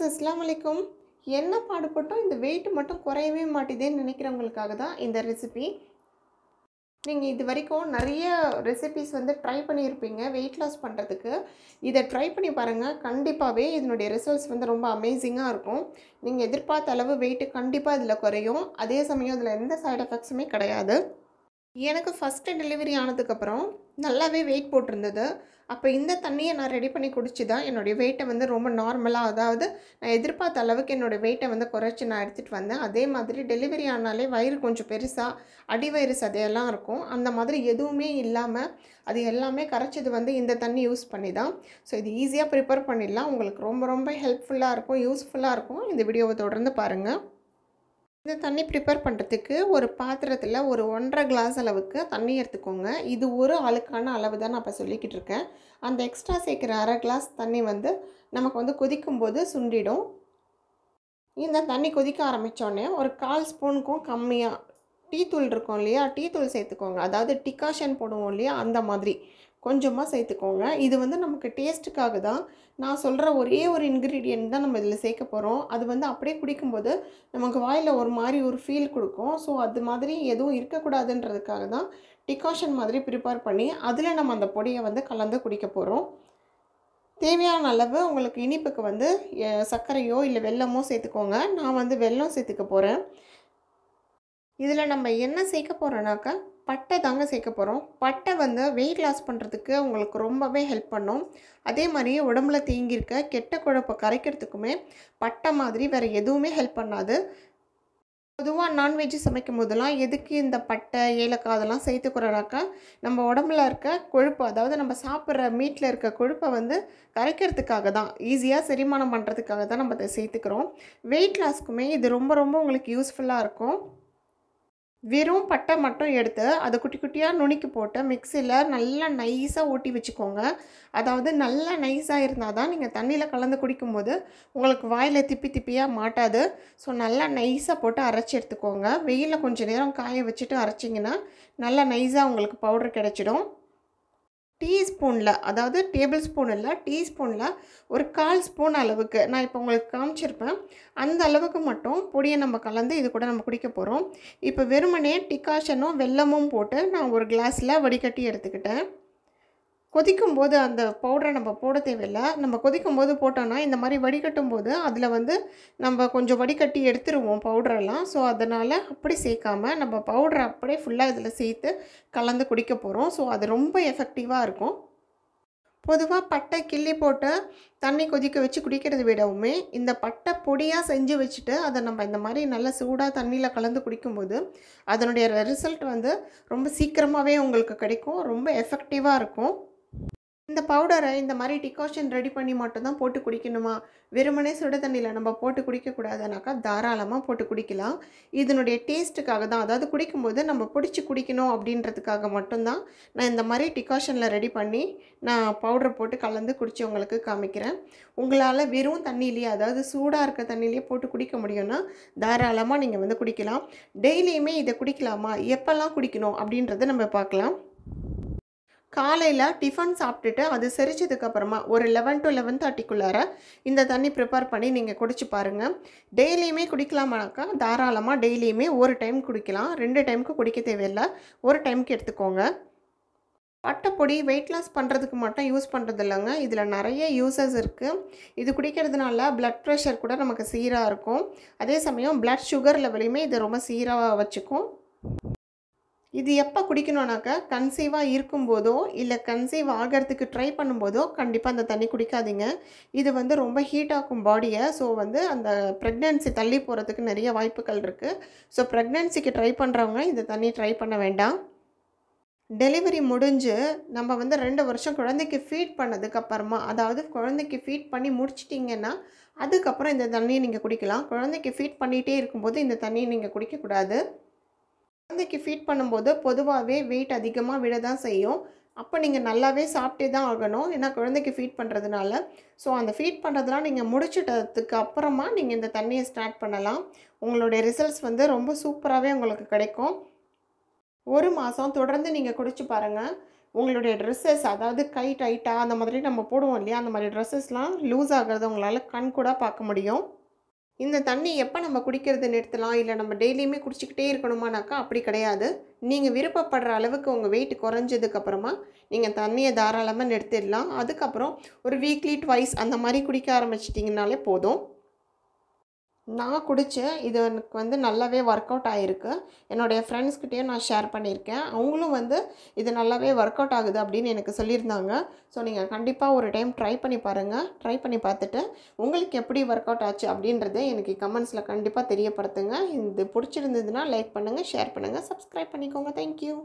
அஸ்ஸலாமு அலைக்கும். என்ன பாடுபட்டோம் இந்த வெயிட் மட்டும் குறையவே மாட்டேதேன்னு நினைக்கிறவங்களுக்காக தான் இந்த ரெசிபி. நீங்கள் இது வரைக்கும் நிறைய ரெசிபிஸ் ட்ரை பண்ணியிருப்பீங்க வெயிட் லாஸ் பண்ணுறதுக்கு. இதை ட்ரை பண்ணி பாருங்கள். கண்டிப்பாகவே இதனுடைய ரிசல்ட்ஸ் ரொம்ப அமேசிங்காக இருக்கும். நீங்கள் எதிர்பார்த்த அளவு வெயிட்டு கண்டிப்பாக இதில் குறையும். அதே சமயம் இதில் எந்த சைடு எஃபெக்ட்ஸுமே கிடையாது. எனக்கு ஃபஸ்ட்டு டெலிவரி ஆனதுக்கப்புறம் நல்லாவே வெயிட் போட்டிருந்தது. அப்போ இந்த தண்ணியை நான் ரெடி பண்ணி குடிச்சு தான் என்னுடைய வெயிட்டை ரொம்ப நார்மலாக, அதாவது நான் எதிர்பார்த்த அளவுக்கு என்னோடய வெயிட்டை குறைச்சி நான் எடுத்துகிட்டு வந்தேன். அதே மாதிரி டெலிவரி ஆனாலே வயிறு கொஞ்சம் பெருசாக அடிவயிறு சதையெல்லாம் இருக்கும். அந்த மாதிரி எதுவுமே இல்லாமல் அது எல்லாமே கரைச்சது இந்த தண்ணி யூஸ் பண்ணி தான். ஸோ இது ஈஸியாக ப்ரிப்பேர் பண்ணிடலாம். உங்களுக்கு ரொம்ப ரொம்ப ஹெல்ப்ஃபுல்லாக இருக்கும், யூஸ்ஃபுல்லாக இருக்கும். இந்த வீடியோவை தொடர்ந்து பாருங்கள். இந்த தண்ணி ப்ரிப்பேர் பண்ணுறதுக்கு ஒரு பாத்திரத்தில் ஒரு 1.5 கிளாஸ் அளவுக்கு தண்ணி எடுத்துக்கோங்க. இது ஒரு ஆளுக்கான அளவு தான் நான் இப்போ சொல்லிக்கிட்டு இருக்கேன். அந்த எக்ஸ்ட்ரா சேர்க்குற 1/2 கிளாஸ் தண்ணி நமக்கு கொதிக்கும்போது சுண்டிடும். இந்த தண்ணி கொதிக்க ஆரம்பித்தோடனே ஒரு 1/4 ஸ்பூனுக்கும் கம்மியாக டீ தூள் இருக்கும் இல்லையா, டீ தூள் சேர்த்துக்கோங்க. அதாவது டிகாஷன் போடுவோம் இல்லையா, அந்த மாதிரி கொஞ்சமாக சேர்த்துக்கோங்க. இது நமக்கு டேஸ்ட்டுக்காக தான். நான் சொல்கிற ஒரே ஒரு இன்க்ரீடியன்ட் தான் நம்ம இதில் சேர்க்க போகிறோம். அது அப்படியே குடிக்கும்போது நமக்கு வாயில் ஒரு மாதிரி ஒரு ஃபீல் கொடுக்கும். ஸோ அது மாதிரி எதுவும் இருக்கக்கூடாதுன்றதுக்காக தான் டிகாஷன் மாதிரி ப்ரிப்பேர் பண்ணி அதில் நம்ம அந்த பொடியை கலந்து குடிக்க போகிறோம். தேவையான அளவு உங்களுக்கு இனிப்புக்கு சர்க்கரையோ இல்லை வெல்லமோ சேர்த்துக்கோங்க. நான் வெல்லம் சேர்த்துக்க போகிறேன். இதில் நம்ம என்ன சேர்க்க போகிறோன்னாக்கா பட்டை தாங்க சேர்க்க போகிறோம். பட்டை வெயிட் லாஸ் பண்ணுறதுக்கு உங்களுக்கு ரொம்பவே ஹெல்ப் பண்ணும். அதே மாதிரி உடம்புல தேங்கியிருக்க கெட்ட கொழுப்பை கரைக்கிறதுக்குமே பட்டை மாதிரி வேறு எதுவுமே ஹெல்ப் பண்ணாது. பொதுவாக நான்வெஜ் சமைக்கும் போதெல்லாம் எதுக்கு இந்த பட்டை ஏலக்காய் அதெல்லாம் சேர்த்துக்கிறோனாக்கா நம்ம உடம்புல இருக்க கொழுப்பு, அதாவது நம்ம சாப்பிட்ற மீட்டில் இருக்க கொழுப்பை கரைக்கிறதுக்காக தான், ஈஸியாக செரிமானம் பண்ணுறதுக்காக தான் நம்ம அதை சேர்த்துக்கிறோம். வெயிட் லாஸ்க்குமே இது ரொம்ப ரொம்ப உங்களுக்கு யூஸ்ஃபுல்லாக இருக்கும். வெறும் பட்டை மட்டும் எடுத்து அதை குட்டி குட்டியாக நுணுக்கி போட்டு மிக்சியில் நல்லா நைஸாக ஊட்டி வச்சுக்கோங்க. அதாவது நல்லா நைஸாக இருந்தால் தான் நீங்கள் தண்ணியில் கலந்து குடிக்கும்போது உங்களுக்கு வாயில் திப்பி திப்பியாக மாட்டாது. ஸோ நல்லா நைஸாக போட்டு அரைச்சி எடுத்துக்கோங்க. வெயிலில் கொஞ்சம் நேரம் காய வச்சுட்டு அரைச்சிங்கன்னா நல்லா நைஸாக உங்களுக்கு பவுடர் கிடச்சிடும். டீஸ்பூனில், அதாவது டேபிள் ஸ்பூன் இல்லை, டீஸ்பூனில் ஒரு 1/4 ஸ்பூன் அளவுக்கு நான் இப்போ உங்களுக்கு காமிச்சிருப்பேன். அந்த அளவுக்கு மட்டும் பொடியை நம்ம கலந்து இது கூட நம்ம குடிக்க போகிறோம். இப்போ வெறுமனே டிகாஷனும் வெல்லமும் போட்டு நான் ஒரு கிளாஸில் வடிகட்டி எடுத்துக்கிட்டேன். கொதிக்கும்போது அந்த பவுடரை நம்ம போட தேவையில்லை. நம்ம கொதிக்கும்போது போட்டோன்னா இந்த மாதிரி வடிகட்டும் போது அதில் நம்ம கொஞ்சம் வடிகட்டி எடுத்துருவோம் பவுடரெல்லாம். ஸோ அதனால் அப்படி சேர்க்காம நம்ம பவுடரை அப்படியே ஃபுல்லாக இதில் சேர்த்து கலந்து குடிக்க போகிறோம். ஸோ அது ரொம்ப எஃபெக்டிவாக இருக்கும். பொதுவாக பட்டை கிள்ளி போட்டு தண்ணி கொதிக்க வச்சு குடிக்கிறத விடவுமே இந்த பட்டை பொடியாக செஞ்சு வச்சுட்டு அதை நம்ம இந்த மாதிரி நல்லா சூடாக தண்ணியில் கலந்து குடிக்கும்போது அதனுடைய ரிசல்ட் ரொம்ப சீக்கிரமாகவே உங்களுக்கு கிடைக்கும். ரொம்ப எஃபெக்டிவாக இருக்கும். இந்த பவுடரை இந்த மாதிரி டிகாஷன் ரெடி பண்ணி மட்டும்தான் போட்டு குடிக்கணுமா, வெறுமனே சுடு தண்ணியில் நம்ம போட்டு குடிக்கக்கூடாதுனாக்கா தாராளமாக போட்டு குடிக்கலாம். இதனுடைய டேஸ்ட்டுக்காக தான், அதாவது குடிக்கும்போது நம்ம பிடிச்சி குடிக்கணும் அப்படின்றதுக்காக மட்டும்தான் நான் இந்த மாதிரி டிகாஷனில் ரெடி பண்ணி நான் பவுடரை போட்டு கலந்து குடித்து உங்களுக்கு காமிக்கிறேன். உங்களால் வெறும் தண்ணியிலேயே, அதாவது சூடாக இருக்க தண்ணியிலேயே போட்டு குடிக்க முடியும்னா தாராளமாக நீங்கள் குடிக்கலாம். டெய்லியுமே இதை குடிக்கலாமா, எப்போல்லாம் குடிக்கணும் அப்படின்றத நம்ம பார்க்கலாம். காலையில் டிஃபன் சாப்பிட்டுட்டு அது செரிச்சதுக்கப்புறமா ஒரு 11 to 11:30க்குள்ளார இந்த தண்ணி ப்ரிப்பேர் பண்ணி நீங்கள் குடிச்சு பாருங்கள். டெய்லியுமே குடிக்கலாமானாக்கா தாராளமாக டெய்லியுமே ஒரு டைம் குடிக்கலாம். 2 டைமுக்கு குடிக்க தேவையில்லை, ஒரு டைமுக்கு எடுத்துக்கோங்க. பட்டைப்பொடி வெயிட் லாஸ் பண்ணுறதுக்கு மட்டும் யூஸ் பண்ணுறது இல்லைங்க, இதில் நிறைய யூசஸ் இருக்குது. இது குடிக்கிறதுனால ப்ளட் ப்ரெஷர் கூட நமக்கு சீராக இருக்கும். அதே சமயம் ப்ளட் சுகர் லெவலையுமே இது ரொம்ப சீராக வச்சுக்கும். இது எப்போ குடிக்கணுன்னாக்கா கன்சீவாக இருக்கும்போதோ இல்லை கன்சீவ் ஆகிறதுக்கு ட்ரை பண்ணும்போதோ கண்டிப்பாக அந்த தண்ணி குடிக்காதீங்க. இது ரொம்ப ஹீட் ஆக்கும் பாடியை. ஸோ அந்த ப்ரெக்னென்சி தள்ளி போகிறதுக்கு நிறைய வாய்ப்புகள் இருக்குது. ஸோ ப்ரெக்னென்சிக்கு ட்ரை பண்ணுறவங்க இந்த தண்ணி ட்ரை பண்ண வேண்டாம். டெலிவரி முடிஞ்சு நம்ம 2 வருஷம் குழந்தைக்கு ஃபீட் பண்ணதுக்கப்புறமா, அதாவது குழந்தைக்கு ஃபீட் பண்ணி முடிச்சிட்டிங்கன்னா அதுக்கப்புறம் இந்த தண்ணியை நீங்கள் குடிக்கலாம். குழந்தைக்கு ஃபீட் பண்ணிகிட்டே இருக்கும்போது இந்த தண்ணியை நீங்கள் குடிக்கக்கூடாது. குழந்தைக்கு ஃபீட் பண்ணும்போது பொதுவாகவே வெயிட் அதிகமாக விட தான் செய்யும். அப்போ நீங்கள் நல்லாவே சாப்பிட்டே தான் ஆகணும், ஏன்னா குழந்தைக்கு ஃபீட் பண்ணுறதுனால. ஸோ அந்த ஃபீட் பண்ணுறதுலாம் நீங்கள் முடிச்சிட்டதுக்கு அப்புறமா நீங்கள் இந்த தண்ணியை ஸ்டார்ட் பண்ணலாம். உங்களுடைய ரிசல்ட்ஸ் ரொம்ப சூப்பராகவே உங்களுக்கு கிடைக்கும். 1 மாதம் தொடர்ந்து நீங்கள் குடிச்சு பாருங்கள். உங்களுடைய ட்ரெஸ்ஸஸ் அதாவது கை டைட்டாக அந்த மாதிரி நம்ம போடுவோம் இல்லையா, அந்த மாதிரி ட்ரெஸ்ஸஸ்லாம் லூஸ் ஆகிறத உங்களால் கண்கூடா பார்க்க முடியும். இந்த தண்ணி எப்போ நம்ம குடிக்கிறது நிறுத்தலாம், இல்லை நம்ம டெய்லியுமே குடிச்சிக்கிட்டே இருக்கணுமானாக்கா அப்படி கிடையாது. நீங்கள் விருப்பப்படுற அளவுக்கு உங்கள் வெயிட் குறைஞ்சதுக்கப்புறமா நீங்கள் தண்ணியை தாராளமாக நிறுத்திடலாம். அதுக்கப்புறம் ஒரு வீக்லி ட்வைஸ் அந்த மாதிரி குடிக்க ஆரம்பிச்சிட்டிங்கனாலே போதும். நான் குடித்தேன். இது எனக்கு வந்து நல்லாவே ஒர்க் அவுட் ஆகிருக்கு. என்னுடைய ஃப்ரெண்ட்ஸ்கிட்டேயும் நான் ஷேர் பண்ணியிருக்கேன். அவங்களும் வந்து இது நல்லாவே ஒர்க் அவுட் ஆகுது அப்படின்னு எனக்கு சொல்லியிருந்தாங்க. ஸோ நீங்கள் கண்டிப்பாக ஒரு டைம் ட்ரை பண்ணி பாருங்கள். ட்ரை பண்ணி பார்த்துட்டு உங்களுக்கு எப்படி ஒர்க் அவுட் ஆச்சு அப்படின்றத எனக்கு கமெண்ட்ஸில் கண்டிப்பாக தெரியப்படுத்துங்க. இது பிடிச்சிருந்ததுன்னா லைக் பண்ணுங்கள், ஷேர் பண்ணுங்கள், சப்ஸ்கிரைப் பண்ணிக்கோங்க. தேங்க்யூ.